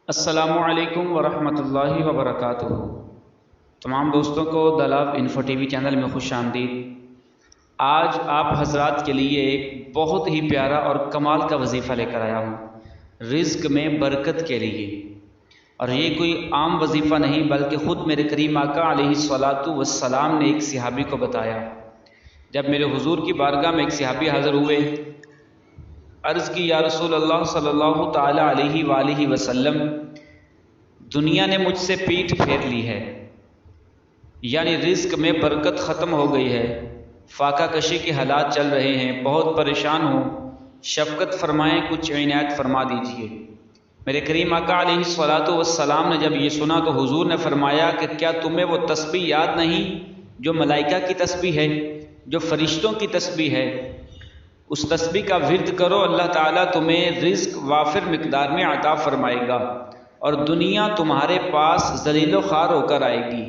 السلام علیکم ورحمۃ اللہ وبرکاتہ۔ تمام دوستوں کو دی لو انفو ٹی وی چینل میں خوش آمدید۔ آج آپ حضرات کے لیے ایک بہت ہی پیارا اور کمال کا وظیفہ لے کر آیا ہوں، رزق میں برکت کے لیے۔ اور یہ کوئی عام وظیفہ نہیں بلکہ خود میرے کریم آقا علیہ الصلاۃ والسلام نے ایک صحابی کو بتایا۔ جب میرے حضور کی بارگاہ میں ایک صحابی حاضر ہوئے، عرض کی یا رسول اللہ صلی اللہ تعالی علیہ وآلہ وسلم، دنیا نے مجھ سے پیٹھ پھیر لی ہے، یعنی رزق میں برکت ختم ہو گئی ہے، فاقہ کشی کے حالات چل رہے ہیں، بہت پریشان ہوں، شفقت فرمائیں، کچھ عنایت فرما دیجئے۔ میرے کریم آقا علیہ الصلاۃ والسلام نے جب یہ سنا تو حضور نے فرمایا کہ کیا تمہیں وہ تسبیح یاد نہیں جو ملائکہ کی تسبیح ہے، جو فرشتوں کی تسبیح ہے؟ اس تسبیح کا ورد کرو، اللہ تعالیٰ تمہیں رزق وافر مقدار میں عطا فرمائے گا اور دنیا تمہارے پاس ذلیل و خوار ہو کر آئے گی۔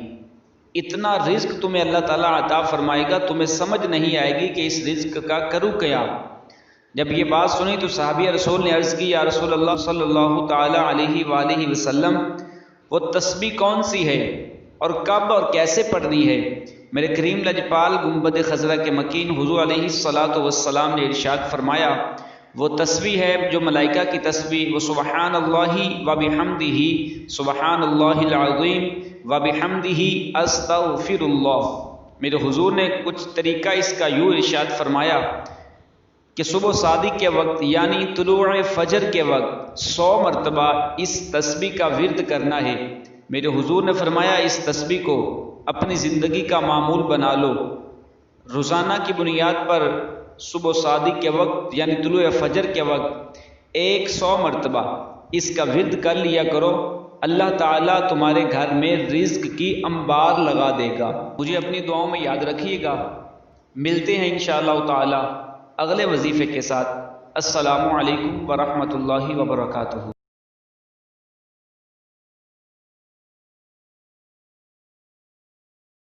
اتنا رزق تمہیں اللہ تعالیٰ عطا فرمائے گا، تمہیں سمجھ نہیں آئے گی کہ اس رزق کا کروں کیا۔ جب یہ بات سنی تو صحابی رسول نے عرض کی یا رسول اللہ صلی اللہ تعالی علیہ وآلہ وسلم، وہ تسبیح کون سی ہے اور کب اور کیسے پڑھنی ہے؟ میرے کریم لجپال گنبد خضرا کے مکین حضور علیہ الصلاۃ والسلام نے ارشاد فرمایا، وہ تسبیح ہے جو ملائکہ کی تسبیح، وہ سبحان اللہ وبحمدہ، سبحان اللہ العظیم وبحمدہ استغفر اللہ۔ میرے حضور نے کچھ طریقہ اس کا یوں ارشاد فرمایا کہ صبح صادق کے وقت یعنی طلوع فجر کے وقت 100 مرتبہ اس تسبیح کا ورد کرنا ہے۔ میرے حضور نے فرمایا اس تسبیح کو اپنی زندگی کا معمول بنا لو، روزانہ کی بنیاد پر صبح صادق کے وقت یعنی طلوع فجر کے وقت 100 مرتبہ اس کا ورد کر لیا کرو، اللہ تعالیٰ تمہارے گھر میں رزق کی انبار لگا دے گا۔ مجھے اپنی دعاؤں میں یاد رکھیے گا، ملتے ہیں انشاءاللہ تعالیٰ اگلے وظیفے کے ساتھ۔ السلام علیکم ورحمۃ اللہ وبرکاتہ۔